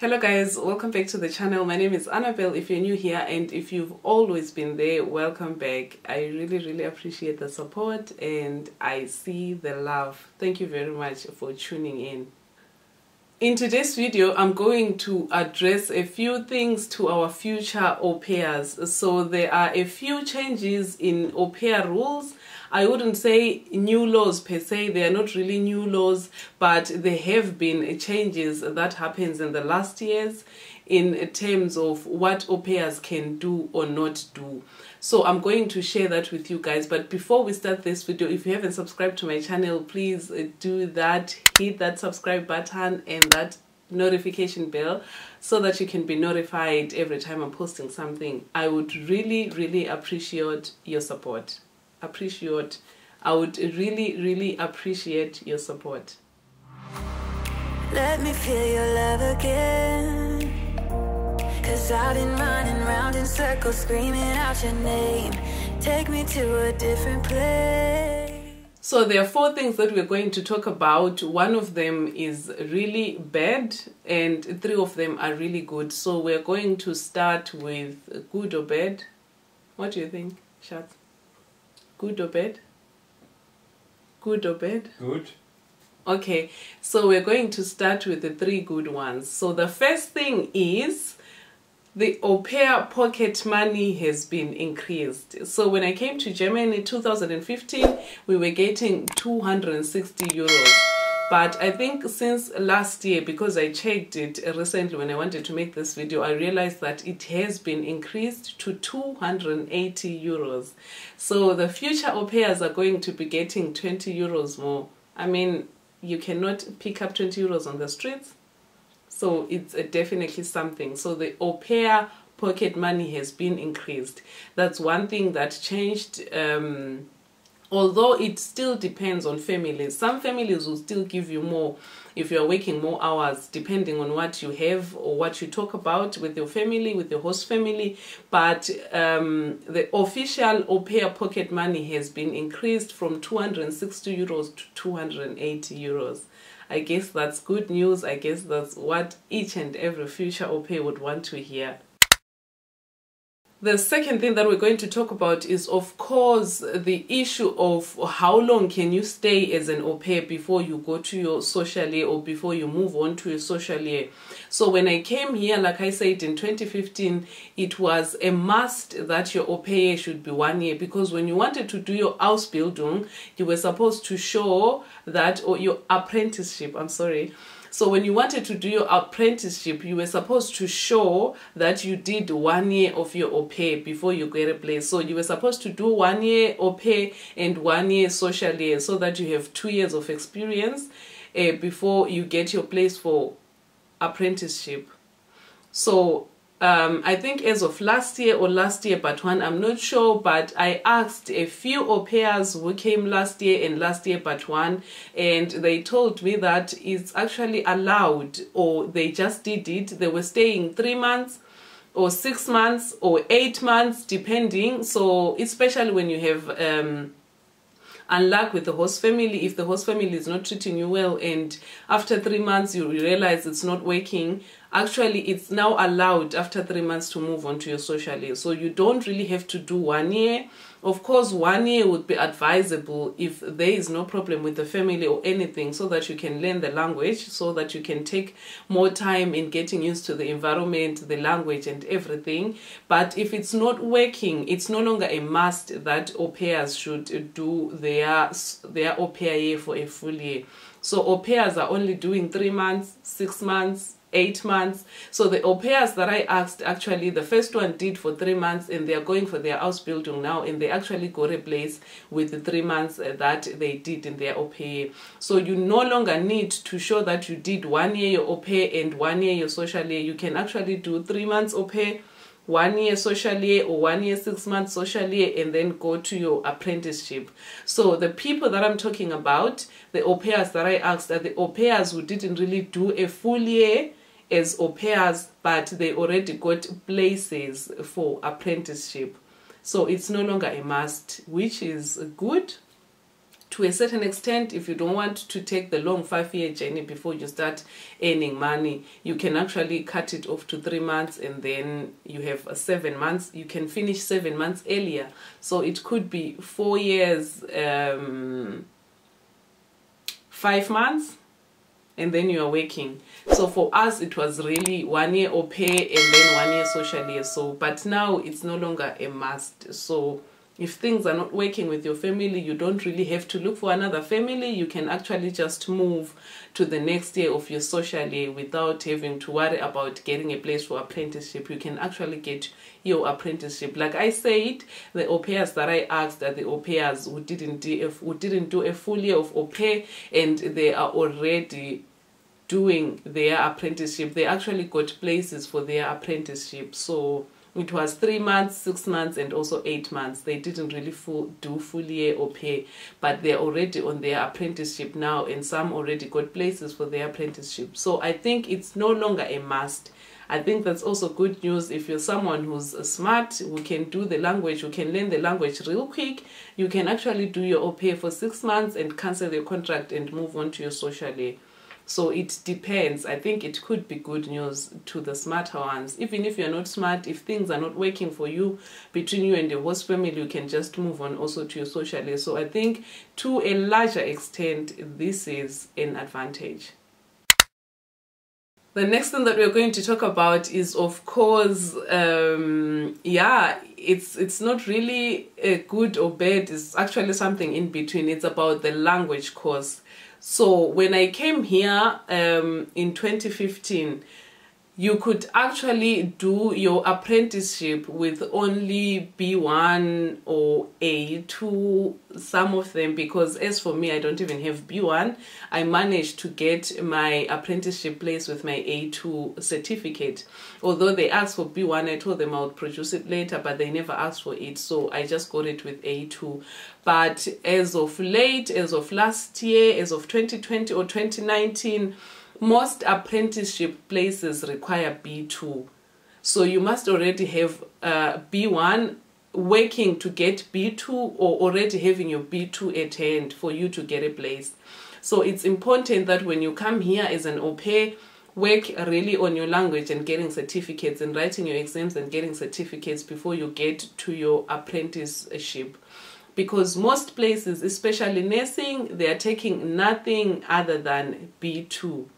Hello guys, welcome back to the channel. My name is Annabelle if you're new here, and if you've always been there, welcome back. I really appreciate the support and I see the love. Thank you very much for tuning in. In today's video, I'm going to address a few things to our future au pairs. So there are a few changes in au pair rules. I wouldn't say new laws per se, they are not really new laws, but there have been changes that happens in the last years in terms of what au pairs can do or not do. So I'm going to share that with you guys. But before we start this video, if you haven't subscribed to my channel, please do that. Hit that subscribe button and that notification bell so that you can be notified every time I'm posting something. I would really appreciate your support. I would really appreciate your support. Let me feel your love again, 'cause I've been running round in circles screaming out your name. Take me to a different place. So there are four things that we're going to talk about. One of them is really bad and three of them are really good. So we're going to start with good or bad. What do you think, Shat? Good or bad? Good or bad? Good. Okay, so we're going to start with the three good ones. So the first thing is the au pair pocket money has been increased. So when I came to Germany in 2015, we were getting 260 euros. But I think since last year, because I checked it recently when I wanted to make this video, I realized that it has been increased to 280 euros. So the future au pairs are going to be getting 20 euros more. I mean, you cannot pick up 20 euros on the streets. So it's definitely something. So the au pair pocket money has been increased. That's one thing that changed. Although it still depends on families. Some families will still give you more if you're working more hours, depending on what you have or what you talk about with your family, with your host family. But the official au pair pocket money has been increased from 260 euros to 280 euros. I guess that's good news. I guess that's what each and every future au pair would want to hear. The second thing that we're going to talk about is, of course, the issue of how long can you stay as an au pair before you go to your social year or before you move on to your social year. So when I came here, like I said, in 2015, it was a must that your au pair should be 1 year, because when you wanted to do your Ausbildung, you were supposed to show that, or your apprenticeship, I'm sorry. So when you wanted to do your apprenticeship, you were supposed to show that you did 1 year of your au pair before you get a place. So you were supposed to do 1 year au pair and 1 year social year, so that you have 2 years of experience before you get your place for apprenticeship. So I think as of last year or last year but one, I'm not sure, but I asked a few au pairs who came last year and last year but one, and they told me that it's actually allowed, or they just did it. They were staying 3 months or 6 months or 8 months, depending. So especially when you have unluck with the host family, if the host family is not treating you well and after 3 months you realize it's not working, actually it's now allowed after 3 months to move on to your social year. So you don't really have to do 1 year. Of course, 1 year would be advisable if there is no problem with the family or anything, so that you can learn the language, so that you can take more time in getting used to the environment, the language and everything. But if it's not working, it's no longer a must that au pairs should do their au pair year for a full year. So au pairs are only doing 3 months, 6 months, 8 months. So the au pairs that I asked, actually the first one did for 3 months and they are going for their Ausbildung now, and they actually got a place with the 3 months that they did in their au pair. So you no longer need to show that you did 1 year your au pair and 1 year your social year. You can actually do 3 months au pair, 1 year social year, or 1 year 6 months social year, and then go to your apprenticeship. So the people that I'm talking about, the au pairs that I asked, are the au pairs who didn't really do a full year as au pairs, but they already got places for apprenticeship. So it's no longer a must, which is good. to a certain extent, if you don't want to take the long 5-year journey before you start earning money, you can actually cut it off to 3 months, and then you have 7 months. You can finish 7 months earlier. So it could be 4 years, 5 months, and then you are working. So for us, it was really 1 year au pair and then 1 year social year. So, but now it's no longer a must. So if things are not working with your family, you don't really have to look for another family. You can actually just move to the next year of your social year without having to worry about getting a place for apprenticeship. You can actually get your apprenticeship. Like I said, the au pairs that I asked are the au pairs who didn't do a full year of au pair, and they are already doing their apprenticeship. They actually got places for their apprenticeship. So it was 3 months, 6 months, and also 8 months. They didn't really do full year au pair, but they're already on their apprenticeship now, and some already got places for their apprenticeship. So I think it's no longer a must. I think that's also good news if you're someone who's smart, who can do the language, who can learn the language real quick. You can actually do your au pair for 6 months and cancel your contract and move on to your social year. So it depends. I think it could be good news to the smarter ones. Even if you're not smart, if things are not working for you, between you and your host family, you can just move on also to your social year. So I think to a larger extent, this is an advantage. The next thing that we're going to talk about is, of course, it's not really a good or bad. It's actually something in between. It's about the language course. So when I came here in 2015, you could actually do your apprenticeship with only B1 or A2, some of them, because as for me, I don't even have B1. I managed to get my apprenticeship place with my A2 certificate. Although they asked for B1, I told them I would produce it later, but they never asked for it, so I just got it with A2. But as of late, as of last year, as of 2020 or 2019, most apprenticeship places require B2. So you must already have B1, working to get B2, or already having your B2 at hand for you to get a place. So it's important that when you come here as an au pair, work really on your language and getting certificates and writing your exams and getting certificates before you get to your apprenticeship. Because most places, especially nursing, they are taking nothing other than B2.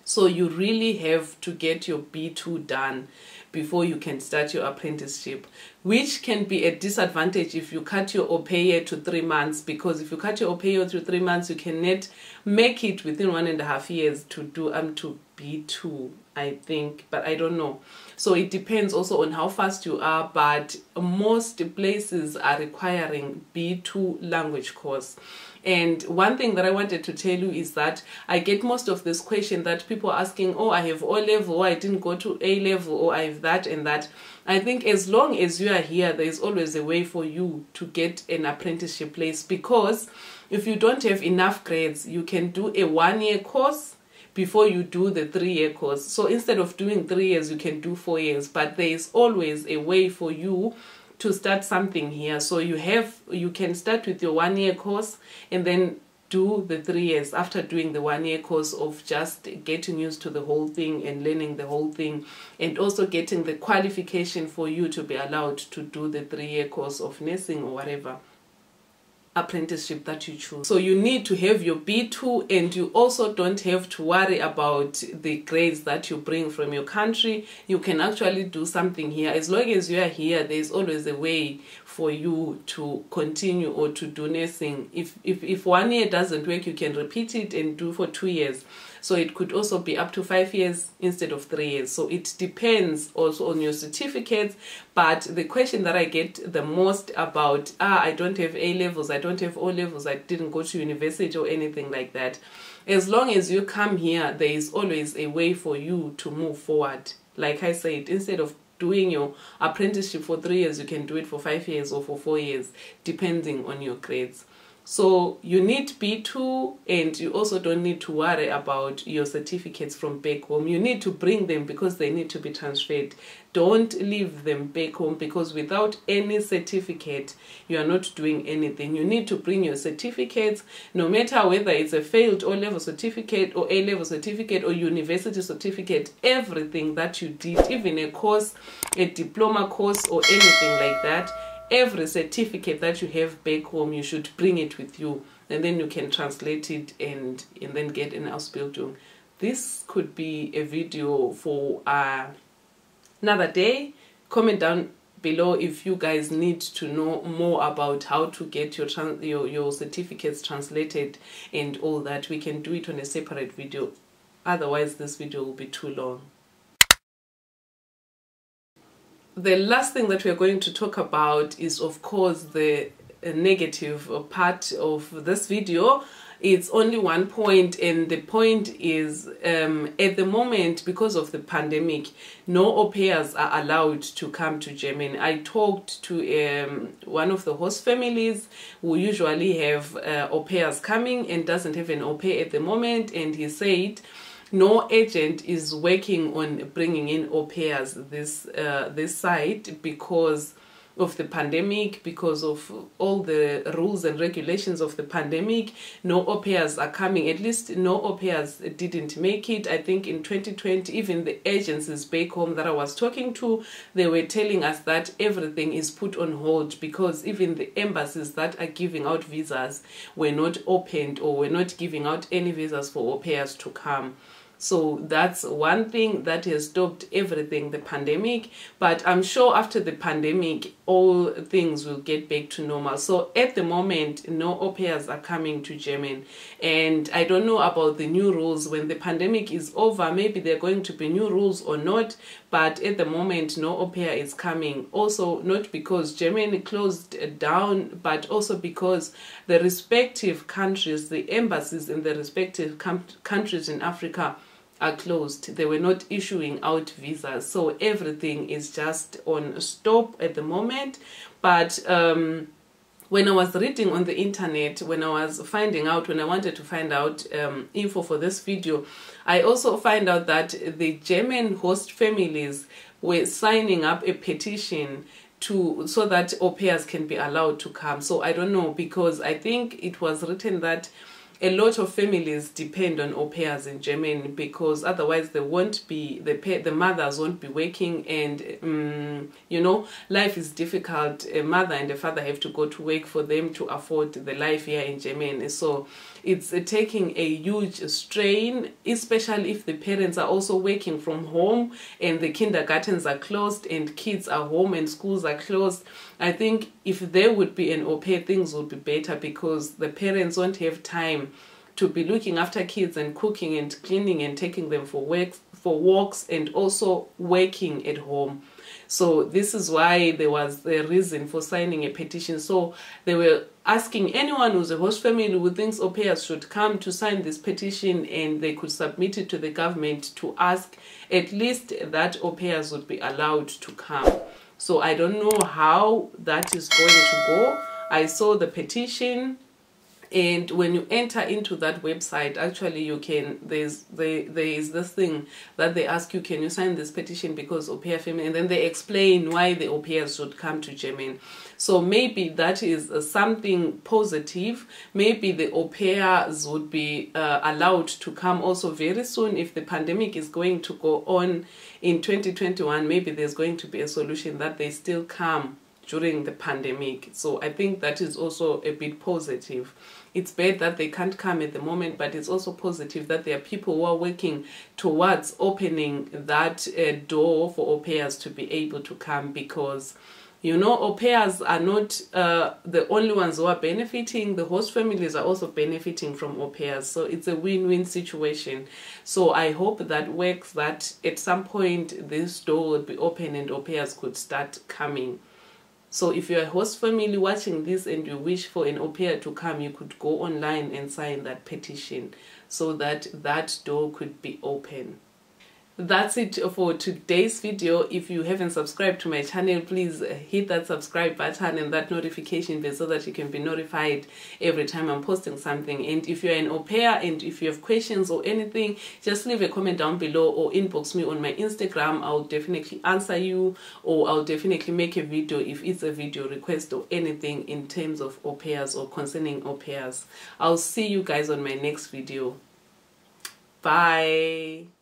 So you really have to get your B2 done before you can start your apprenticeship, which can be a disadvantage if you cut your au pair to 3 months, because if you cut your au pair to 3 months, you cannot make it within 1.5 years to do to B2, I think, but I don't know. So it depends also on how fast you are, but most places are requiring B2 language course. And one thing that I wanted to tell you is that I get most of this question that people are asking, oh, I have O level, or I didn't go to A level, or I have that and that. I think as long as you are here, there is always a way for you to get an apprenticeship place, because if you don't have enough grades, you can do a 1-year course before you do the 3-year course. So instead of doing 3 years, you can do 4 years, but there is always a way for you to start something here. So you can start with your 1-year course and then do the 3 years after doing the 1-year course of just getting used to the whole thing and learning the whole thing, and also getting the qualification for you to be allowed to do the 3-year course of nursing or whatever apprenticeship that you choose. So you need to have your B2, and you also don't have to worry about the grades that you bring from your country. You can actually do something here. As long as you are here, there's always a way for you to continue or to do nursing. If 1 year doesn't work, you can repeat it and do for 2 years. So it could also be up to 5 years instead of 3 years. So it depends also on your certificates. But the question that I get the most about, I don't have A levels, I don't have O levels, I didn't go to university or anything like that. As long as you come here, there is always a way for you to move forward. Like I said, instead of doing your apprenticeship for 3 years, you can do it for 5 years or for 4 years, depending on your grades. So you need B2, and you also don't need to worry about your certificates from back home. You need to bring them because they need to be transferred. Don't leave them back home, because without any certificate, you are not doing anything. You need to bring your certificates, no matter whether it's a failed O-level certificate or A-level certificate or university certificate, everything that you did, even a course, a diploma course or anything like that. Every certificate that you have back home, you should bring it with you, and then you can translate it and then get an Ausbildung. This could be a video for another day. Comment down below if you guys need to know more about how to get your certificates translated and all that. We can do it on a separate video. Otherwise, this video will be too long. The last thing that we're going to talk about is, of course, the negative part of this video. It's only one point, and the point is at the moment, because of the pandemic, no au pairs are allowed to come to Germany. I talked to one of the host families who usually have au pairs coming and doesn't have an au pair at the moment, and he said no agent is working on bringing in au pairs this side because of the pandemic, because of all the rules and regulations of the pandemic. No au pairs are coming. At least no au pairs didn't make it. I think in 2020, even the agencies back home that I was talking to, they were telling us that everything is put on hold, because even the embassies that are giving out visas were not opened or were not giving out any visas for au pairs to come. So that's one thing that has stopped everything, the pandemic. But I'm sure after the pandemic, all things will get back to normal. So at the moment, no au pairs are coming to Germany. And I don't know about the new rules. When the pandemic is over, maybe there are going to be new rules or not. But at the moment, no au pair is coming. Also, not because Germany closed down, but also because the respective countries, the embassies in the respective countries in Africa are closed. They were not issuing out visas, so everything is just on stop at the moment. But when I was reading on the internet, when I wanted to find out info for this video, I also find out that the German host families were signing up a petition so that au pairs can be allowed to come. So I don't know, because I think it was written that a lot of families depend on au pairs in Germany, because otherwise they won't be, the mothers won't be working, and you know, life is difficult. A mother and a father have to go to work for them to afford the life here in Germany. So it's taking a huge strain, especially if the parents are also working from home and the kindergartens are closed and kids are home and schools are closed. I think if there would be an au pair, things would be better, because the parents won't have time to be looking after kids and cooking and cleaning and taking them for walks and also working at home. So this is why there was the reason for signing a petition. So they were asking anyone who's a host family who thinks au pairs should come to sign this petition, and they could submit it to the government to ask at least that au pairs would be allowed to come. So I don't know how that is going to go. I saw the petition, and when you enter into that website, actually you can, there is this thing that they ask you, can you sign this petition because au pair family, and then they explain why the au pairs should come to Germany. So maybe that is something positive. Maybe the au pairs would be allowed to come also very soon. If the pandemic is going to go on in 2021, maybe there's going to be a solution that they still come during the pandemic. So I think that is also a bit positive. It's bad that they can't come at the moment, but it's also positive that there are people who are working towards opening that door for au pairs to be able to come, because you know, au pairs are not the only ones who are benefiting. The host families are also benefiting from au pairs. So it's a win-win situation. So I hope that works, that at some point this door would be open and au pairs could start coming. So if you're a host family watching this and you wish for an au pair to come, you could go online and sign that petition so that that door could be open. that's it for today's video. If you haven't subscribed to my channel, please hit that subscribe button and that notification bell so that you can be notified every time I'm posting something. And if you're an au pair and if you have questions or anything, just leave a comment down below or inbox me on my Instagram. I'll definitely answer you, or I'll definitely make a video if it's a video request or anything in terms of au pairs or concerning au pairs. I'll see you guys on my next video. Bye.